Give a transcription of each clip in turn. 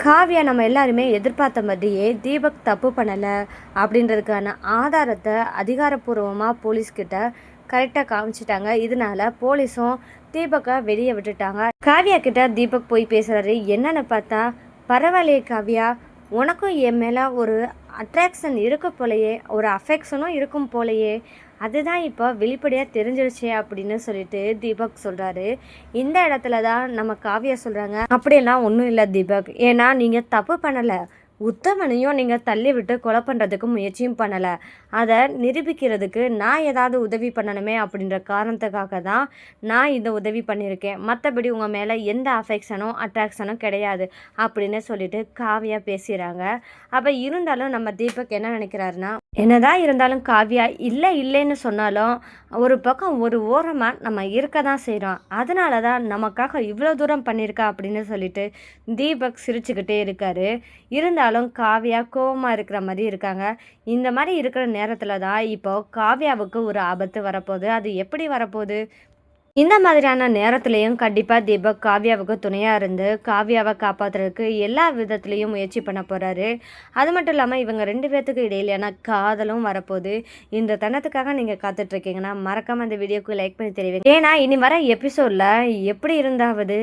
காவ்யா நம்ம எல்லாருமே எதிர்பார்த்த மாதிரியே தீபக் தப்பு பண்ணலை அப்படின்றதுக்கான ஆதாரத்தை அதிகாரப்பூர்வமாக போலீஸ்கிட்ட கரெக்டாக காமிச்சிட்டாங்க. இதனால போலீஸும் தீபக்கை வெளியே விட்டுட்டாங்க. காவ்யா கிட்ட தீபக் போய் பேசுகிறாரு. என்னன்னு பார்த்தா, பரவாயில்லையே காவ்யா, உனக்கும் என் மேலே ஒரு அட்ராக்ஷன் இருக்க போலையே, ஒரு அஃபெக்ஷனும் இருக்கும் போலையே, அதுதான் இப்போ வெளிப்படையாக தெரிஞ்சிருச்சே அப்படின்னு சொல்லிட்டு தீபக் சொல்கிறாரு. இந்த இடத்துல தான் நம்ம காவ்யா சொல்கிறாங்க, அப்படியெல்லாம் ஒன்றும் இல்லை தீபக், ஏன்னா நீங்கள் தப்பு பண்ணலை, உத்தமனையும் நீங்கள் தள்ளி விட்டு கொலை பண்ணுறதுக்கு முயற்சியும் பண்ணலை. அதை நிரூபிக்கிறதுக்கு நான் ஏதாவது உதவி பண்ணணுமே அப்படின்ற காரணத்துக்காக தான் நான் இந்த உதவி பண்ணியிருக்கேன். மற்றபடி உங்கள் மேலே எந்த அஃபெக்ஷனும் அட்ராக்ஷனும் கிடையாது அப்படின்னு சொல்லிட்டு காவ்யா பேசுகிறாங்க. அப்போ இருந்தாலும் நம்ம தீபக் என்ன நினைக்கிறாருன்னா, என்னதான் இருந்தாலும் காவ்யா இல்லை இல்லைன்னு சொன்னாலும் ஒரு பக்கம் ஒரு ஓரமாக நம்ம இருக்க தான் செய்கிறோம். அதனால தான் நமக்காக இவ்வளோ தூரம் பண்ணியிருக்கா அப்படின்னு சொல்லிட்டு தீபக் சிரிச்சுக்கிட்டே இருக்காரு. இருந்தாலும் காவ்யா கோபமாக இருக்கிற மாதிரி இருக்காங்க. இந்த மாதிரி இருக்கிற நேரத்தில் தான் இப்போ காவ்யாவுக்கு ஒரு ஆபத்து வரப்போகுது. அது எப்படி வரப்போகுது? இந்த மாதிரியான நேரத்துலையும் கண்டிப்பாக தீபக் காவ்யாவுக்கு துணையாக இருந்து காவ்யாவை காப்பாற்றுறதுக்கு எல்லா விதத்துலேயும் முயற்சி பண்ண போகிறாரு. அது மட்டும் இல்லாமல் இவங்க 2 பேர்த்துக்கு இடையிலான காதலும் வரப்போகுது. இந்த தருணத்துக்காக நீங்கள் காத்துட்ருக்கீங்கன்னா மறக்காமல் இந்த வீடியோக்கு லைக் பண்ணி தெரிவிங்க. ஏன்னா இனி வர எபிசோடில் எப்படி இருந்தாவது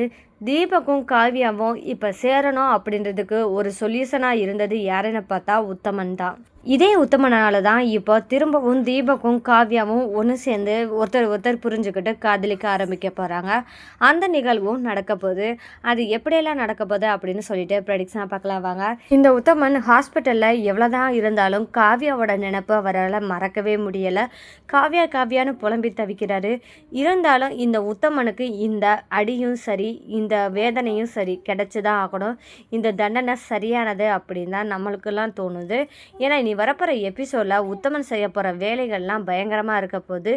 தீபக்கும் காவ்யாவும் இப்போ சேரணும் அப்படின்றதுக்கு ஒரு சொல்யூஷனாக இருந்தது யாருன்னு பார்த்தா உத்தமன் தான். இதே உத்தமனால தான் இப்போ திரும்பவும் தீபக்கும் காவ்யாவும் ஒன்று சேர்ந்து ஒருத்தர் புரிஞ்சுக்கிட்டு காதலிக்க ஆரம்பிக்க போகிறாங்க. அந்த நிகழ்வும் நடக்க போகுது. அது எப்படியெல்லாம் நடக்க போகுது அப்படின்னு சொல்லிட்டு ப்ரெடிக்ஷனாக பார்க்கலாம் வாங்க. இந்த உத்தமன் ஹாஸ்பிட்டலில் எவ்வளோதான் இருந்தாலும் காவ்யாவோட நினைப்பை அவரால் மறக்கவே முடியலை. காவ்யான்னு புலம்பி தவிக்கிறாரு. இருந்தாலும் இந்த உத்தமனுக்கு இந்த அடியும் சரி, இந்த வேதனையும் சரி கிடைச்சிதான் ஆகணும். இந்த தண்டனை சரியானது அப்படின்னு தான் நம்மளுக்கெல்லாம் தோணுது. ஏன்னா இனி வரப்போகிற எபிசோடில் உத்தமன் செய்ய போகிற வேலைகள்லாம் பயங்கரமாக இருக்க போது.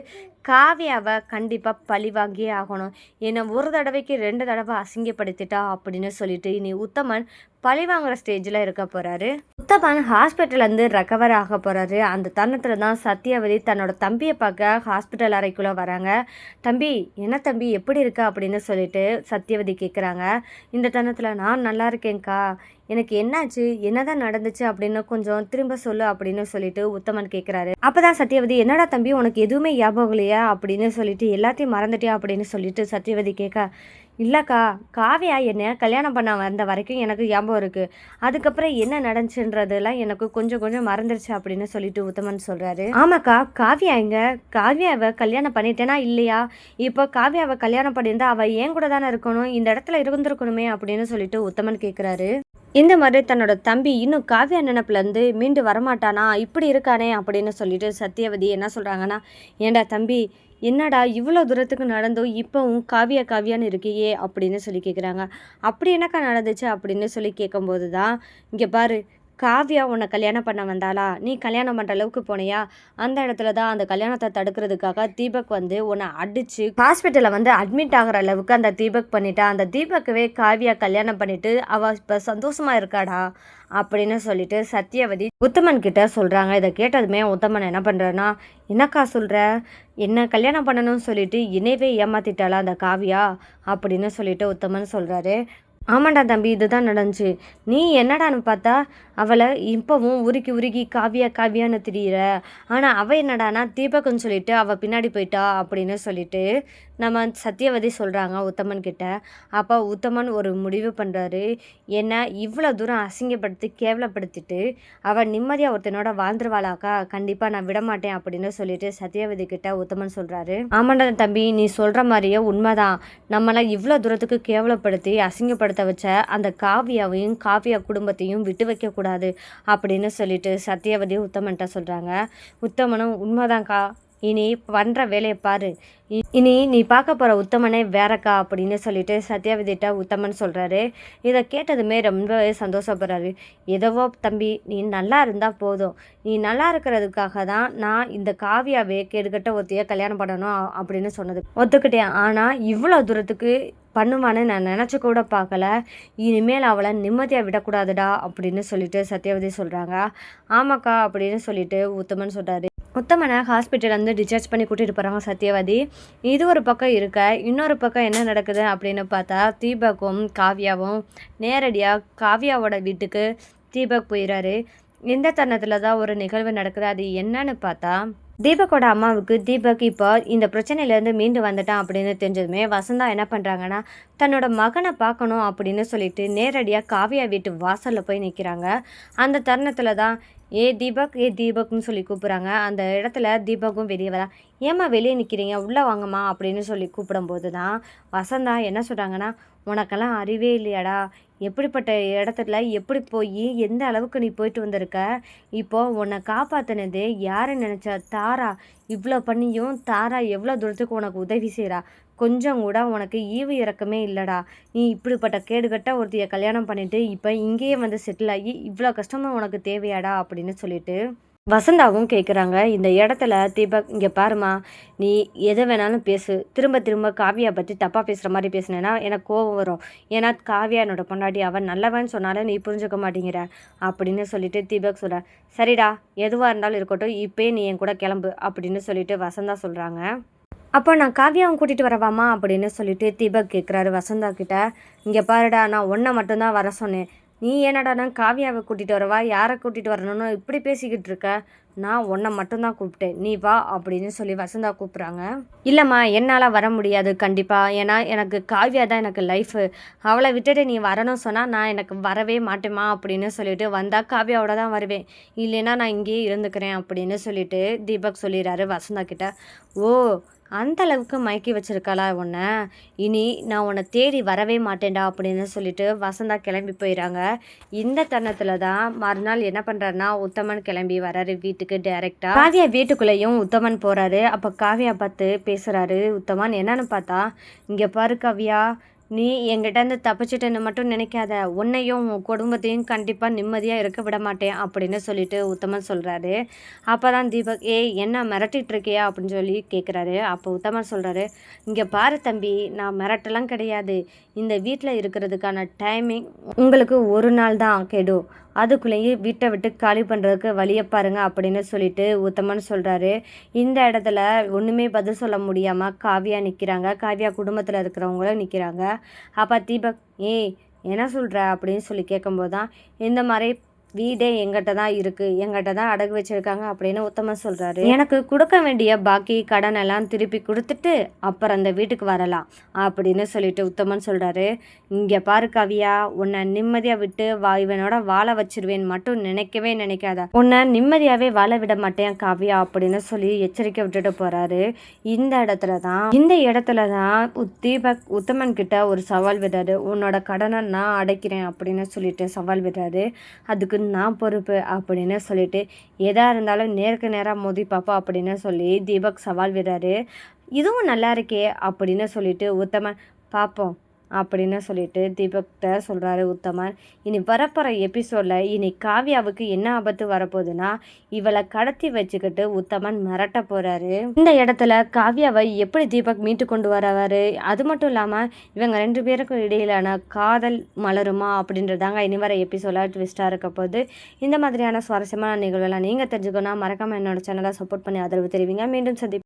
காவ்யாவை கண்டிப்பாக பழி வாங்கியே ஆகணும். என்னை ஒரு தடவைக்கு 2 தடவை அசிங்கப்படுத்திட்டா அப்படின்னு சொல்லிட்டு இனி உத்தமன் பழி வாங்குற ஸ்டேஜில் இருக்க போகிறாரு. உத்தமன் ஹாஸ்பிட்டல்லேருந்து ரெக்கவர் ஆக போகிறாரு. அந்த தருணத்தில் தான் சத்யவதி தன்னோட தம்பியை பார்க்க ஹாஸ்பிட்டல் அறைக்குள்ளே வராங்க. தம்பி, என்ன தம்பி எப்படி இருக்கா அப்படின்னு சொல்லிட்டு சத்யவதி கேட்குறாங்க. இந்த தருணத்தில் நான் நல்லா இருக்கேன்க்கா, எனக்கு என்னாச்சு, என்னதான் நடந்துச்சு அப்படின்னு கொஞ்சம் திரும்ப சொல்லு அப்படின்னு சொல்லிட்டு உத்தமன் கேட்குறாரு. அப்போதான் சத்யவதி, என்னடா தம்பி உனக்கு எதுவுமே ஞாபகம் இல்லையா அப்படின்னு சொல்லிட்டு எல்லாத்தையும் மறந்துட்டியா அப்படின்னு சொல்லிட்டு சத்யவதி கேட்க, இல்லைக்கா, காவ்யா என்னை கல்யாணம் பண்ண வந்த வரைக்கும் எனக்கு ஞாபகம் இருக்குது, அதுக்கப்புறம் என்ன நடந்துச்சுன்றதெல்லாம் எனக்கு கொஞ்சம் மறந்துருச்சு அப்படின்னு சொல்லிட்டு உத்தமன் சொல்கிறாரு. ஆமாக்கா, காவ்யா எங்க, காவ்யாவை கல்யாணம் பண்ணிட்டேனா இல்லையா, இப்போ காவ்யாவை கல்யாணம் பண்ணியிருந்தா அவள் ஏன் கூட தானே இருக்கணும், இந்த இடத்துல இருந்திருக்கணுமே அப்படின்னு சொல்லிட்டு உத்தமன் கேட்குறாரு. இந்த மாதிரி தன்னோட தம்பி இன்னும் காவ்யா நினப்புலேருந்து மீண்டு வரமாட்டானா, இப்படி இருக்கானே அப்படின்னு சொல்லிட்டு சத்யவதி என்ன சொல்கிறாங்கன்னா, ஏண்டா தம்பி, என்னடா இவ்வளோ தூரத்துக்கு நடந்தும் இப்போவும் காவ்யான்னு இருக்கியே அப்படின்னு சொல்லி கேட்குறாங்க. அப்படி என்னக்கா நடந்துச்சு அப்படின்னு சொல்லி கேட்கும்போது தான், இங்கே பாரு, காவ்யா உன்னை கல்யாணம் பண்ண வந்தாளா, நீ கல்யாணம் பண்ணுற அளவுக்கு போனியா, அந்த இடத்துல தான் அந்த கல்யாணத்தை தடுக்கிறதுக்காக தீபக் உன்னை அடித்து ஹாஸ்பிட்டலில் அட்மிட் ஆகிற அளவுக்கு அந்த தீபக் பண்ணிட்டா. அந்த தீபக்கவே காவ்யா கல்யாணம் பண்ணிவிட்டு அவள் இப்போ சந்தோஷமாக இருக்காடா அப்படின்னு சொல்லிட்டு சத்யவதி உத்தமன் கிட்ட சொல்கிறாங்க. இதை கேட்டதுமே உத்தமன் என்ன பண்ணுறேன்னா, என்னக்கா சொல்கிற, என்ன கல்யாணம் பண்ணணும்னு சொல்லிட்டு என்னையவே ஏமாத்திட்டாளா அந்த காவ்யா அப்படின்னு சொல்லிட்டு உத்தமன் சொல்கிறாரு. ஆமாண்டா தம்பி, இதுதான் நடந்துச்சு. நீ என்னடான்னு பார்த்தா அவளை இப்போவும் உருக்கி காவ்யான்னு திரியிற, ஆனால் அவள் என்னடானா தீபக்குன்னு சொல்லிட்டு அவள் பின்னாடி போயிட்டா அப்படின்னு சொல்லிட்டு நம்ம சத்யவதி சொல்கிறாங்க உத்தமன் கிட்ட. அப்போ உத்தமன் ஒரு முடிவு பண்ணுறாரு. என்னை இவ்வளோ தூரம் அசிங்கப்படுத்தி கேவலப்படுத்திட்டு அவள் நிம்மதியாக ஒருத்தனோட வாழ்ந்துருவாளாக்கா, கண்டிப்பாக நான் விடமாட்டேன் அப்படின்னு சொல்லிட்டு சத்யவதி கிட்ட உத்தமன் சொல்கிறாரு. ஆமாண்டா தம்பி, நீ சொல்கிற மாதிரியே உண்மைதான், நம்மளை இவ்வளோ தூரத்துக்கு கேவலப்படுத்தி அசிங்கப்படுத்த வச்ச அந்த காவ்யாவையும் காவ்யா குடும்பத்தையும் விட்டு வைக்கக்கூடாது அப்படின்னு சொல்லிட்டு சத்யவதி உத்தமன்ட்ட சொல்கிறாங்க. உத்தமனும் உண்மைதான்க்கா, இனி பண்ணுற வேலையை பாரு, இனி நீ பார்க்க போகிற உத்தமனே வேறக்கா அப்படின்னு சொல்லிட்டு சத்யவதிட்ட உத்தமன் சொல்கிறாரு. இதை கேட்டதுமே ரொம்பவே சந்தோஷப்படுறாரு. எதவோ தம்பி, நீ நல்லா இருந்தால் போதும், நீ நல்லா இருக்கிறதுக்காக தான் நான் இந்த காவ்யாவே கேடுகட்ட ஒருத்தைய கல்யாணம் பண்ணணும் அப்படின்னு சொன்னது ஒத்துக்கிட்டேன். ஆனால் இவ்வளோ தூரத்துக்கு பண்ணுவான்னு நான் நினச்சி கூட பார்க்கல, இனிமேல் அவளை நிம்மதியாக விடக்கூடாதுடா அப்படின்னு சொல்லிட்டு சத்யவதி சொல்கிறாங்க. ஆமாக்கா அப்படின்னு சொல்லிட்டு உத்தமன் சொல்கிறாரு. உத்தமனை ஹாஸ்பிட்டல்லேருந்து டிஸ்சார்ஜ் பண்ணி கூட்டிகிட்டு போகிறாங்க சத்யவதி. இது ஒரு பக்கம் இருக்க, இன்னொரு பக்கம் என்ன நடக்குது அப்படின்னு பார்த்தா, தீபக்கும் காவ்யாவும் நேரடியாக காவ்யாவோட வீட்டுக்கு தீபக் போயிடுறாரு. இந்த தருணத்தில் தான் ஒரு நிகழ்வு நடக்குது. அது என்னன்னு பார்த்தா, தீபக்கோட அம்மாவுக்கு தீபக் இப்போ இந்த பிரச்சனையிலேருந்து மீண்டு வந்துட்டான் அப்படின்னு தெரிஞ்சதுமே வசந்தா என்ன பண்ணுறாங்கன்னா, தன்னோட மகனை பார்க்கணும் அப்படின்னு சொல்லிட்டு நேரடியாக காவ்யா வீட்டு வாசலில் போய் நிற்கிறாங்க. அந்த தருணத்தில் தான் ஏ தீபக் ஏ தீபக்னு சொல்லி கூப்பிட்றாங்க. அந்த இடத்துல தீபக்கும் வெளியே வரா. ஏம்மா வெளியே நிற்கிறீங்க, உள்ளே வாங்கம்மா அப்படின்னு சொல்லி கூப்பிடும்போது தான் வசந்தா என்ன சொல்கிறாங்கன்னா, உனக்கெல்லாம் அறிவே இல்லையாடா, எப்படிப்பட்ட இடத்துல எப்படி போய் எந்த அளவுக்கு நீ போயிட்டு வந்திருக்க, இப்போ உன்னை காப்பாற்றினது யாரை நினச்சா, தாரா. இவ்வளோ பண்ணியும் தாரா எவ்வளோ தூரத்துக்கு உனக்கு உதவி செய்கிறா, கொஞ்சம் கூட உனக்கு ஈவு இறக்கமே இல்லைடா. நீ இப்படிப்பட்ட கேடுகட்ட ஒருத்தைய கல்யாணம் பண்ணிட்டு இப்போ இங்கேயே வந்து செட்டில் ஆகி இவ்வளோ கஷ்டமும் உனக்கு தேவையாடா அப்படின்னு சொல்லிட்டு வசந்தாவும் கேட்குறாங்க. இந்த இடத்துல தீபக், இங்கே பாருமா, நீ எதை வேணாலும் பேசு, திரும்ப திரும்ப காவியா பற்றி தப்பாக பேசுகிற மாதிரி பேசினேன்னா எனக்கு கோவம் வரும். ஏன்னா காவியா என்னோட பொண்டாட்டி, அவன் நல்லவன் சொன்னாலும் நீ புரிஞ்சுக்க மாட்டேங்கிற அப்படின்னு சொல்லிட்டு தீபக் சொல்கிற. சரிடா, எதுவாக இருந்தாலும் இருக்கட்டும், இப்போயே நீ என் கூட கிளம்பு அப்படின்னு சொல்லிட்டு வசந்தா சொல்கிறாங்க. அப்போ நான் காவியாவும் கூட்டிகிட்டு வரவாமா அப்படின்னு சொல்லிட்டு தீபக் கேட்குறாரு வசந்தா கிட்ட. இங்கே பாருடா, நான் ஒன்றை மட்டும்தான் வர சொன்னேன், நீ என்னடானா காவியாவை கூட்டிகிட்டு வரவா, யாரை கூட்டிகிட்டு வரணும்னு இப்படி பேசிக்கிட்டு இருக்க, நான் உன்னை மட்டும்தான் கூப்பிட்டேன், நீ வா அப்படின்னு சொல்லி வசந்தா கூப்பிட்றாங்க. இல்லைம்மா, என்னால் வர முடியாது கண்டிப்பாக, ஏன்னா எனக்கு காவியா தான் எனக்கு லைஃபு, அவளை விட்டுட்டு நீ வரணும் சொன்னால் நான் எனக்கு வரவே மாட்டேம்மா அப்படின்னு சொல்லிட்டு, வந்தால் காவியாவோட தான் வருவேன், இல்லைன்னா நான் இங்கேயே இருந்துக்கிறேன் அப்படின்னு சொல்லிட்டு தீபக் சொல்லிடுறாரு வசந்தா கிட்ட. ஓ, அந்த அளவுக்கு மயக்கி வச்சிருக்காளா உன்னை, இனி நான் உன்னை தேடி வரவே மாட்டேன்டா அப்படின்னு சொல்லிட்டு வசந்தா கிளம்பி போயிடறாங்க. இந்த தருணத்தில் தான் மறுநாள் என்ன பண்ணுறாருன்னா, உத்தமன் கிளம்பி வராரு வீட்டுக்கு டைரெக்டாக. காவியா வீட்டுக்குள்ளேயும் உத்தமன் போகிறாரு. அப்போ காவியா பார்த்து பேசுகிறாரு உத்தமன். என்னன்னு பார்த்தா, இங்கே பாரு காவியா, நீ என்கிட்டேருந்து தப்பிச்சிட்டேன்னு மட்டும் நினைக்காத, உன்னையும் உன் குடும்பத்தையும் கண்டிப்பாக நிம்மதியாக இருக்க விட மாட்டேன் அப்படின்னு சொல்லிட்டு உத்தமன் சொல்கிறாரு. அப்போ தான் தீபக், ஏய் என்ன மிரட்டிட்டு இருக்கியா அப்படின்னு சொல்லி கேட்குறாரு. அப்போ உத்தமன் சொல்கிறாரு, இங்கே பாரு தம்பி, நான் மிரட்டலாம் கிடையாது, இந்த வீட்டில் இருக்கிறதுக்கான டைமிங் உங்களுக்கு ஒரு நாள் தான் கெடும், அதுக்குள்ளேயே வீட்டை விட்டு காலி பண்ணுறதுக்கு வழியை பாருங்க அப்படின்னு சொல்லிட்டு உத்தமன் சொல்கிறாரு. இந்த இடத்துல ஒன்றுமே பதில் சொல்ல முடியாமல் காவியா நிற்கிறாங்க. காவியா குடும்பத்தில் இருக்கிறவங்களும் நிற்கிறாங்க. அப்போ தீபக், ஏய் என்ன சொல்கிற அப்படின்னு சொல்லி கேட்கும்போது தான், இந்த மாதிரி வீடே எங்கிட்ட தான் இருக்குது, எங்கிட்ட தான் அடகு வச்சுருக்காங்க அப்படின்னு உத்தமன் சொல்கிறாரு. எனக்கு கொடுக்க வேண்டிய பாக்கி கடன் எல்லாம் திருப்பி கொடுத்துட்டு அப்புறம் அந்த வீட்டுக்கு வரலாம் அப்படின்னு சொல்லிட்டு உத்தமன் சொல்கிறாரு. இங்கே பாரு காவியா, உன்னை நிம்மதியாக விட்டு இவனோட வாழ வச்சிருவேன் மட்டும் நினைக்கவே நினைக்காத, உன்னை நிம்மதியாகவே வாழ விட மாட்டேன் காவியா அப்படின்னு சொல்லி எச்சரிக்கை விட்டுட்டு போகிறாரு. இந்த இடத்துல தான் தீபக் உத்தமன் கிட்ட ஒரு சவால் விடுறாரு. உன்னோட கடனை நான் அடைக்கிறேன் அப்படின்னு சொல்லிட்டு சவால் விடுறாரு. அதுக்கு நான் பொறுப்பு அப்படின்னு சொல்லிட்டு, எதாக இருந்தாலும் நேருக்கு நேராக மோதி பார்ப்போம் அப்படின்னு சொல்லி தீபக் சவால் விடுறாரு. இதுவும் நல்லா இருக்கே அப்படின்னு சொல்லிட்டு உத்தமன், பார்ப்போம் அப்படின்னு சொல்லிட்டு தீபக்கிட்ட சொல்கிறாரு உத்தமன். இனி வரப்போகிற எபிசோடில் இனி காவியாவுக்கு என்ன ஆபத்து வரப்போகுதுன்னா, இவளை கடத்தி வச்சுக்கிட்டு உத்தமன் மிரட்ட போகிறாரு. இந்த இடத்துல காவியாவை எப்படி தீபக் மீட்டு கொண்டு வரவார், அது மட்டும் இல்லாமல் இவங்க 2 பேருக்கும் இடையிலான காதல் மலருமா அப்படின்றதாங்க இனி வர எபிசோடாக ட்விஸ்ட்டாக இருக்க போது. இந்த மாதிரியான சுவாரஸ்யமான நிகழ்வுலாம் நீங்கள் தெரிஞ்சுக்கணும், மறக்காமல் என்னோட சேனலை சப்போர்ட் பண்ணி ஆதரவு தெரிவிங்க. மீண்டும் சந்திப்போம்.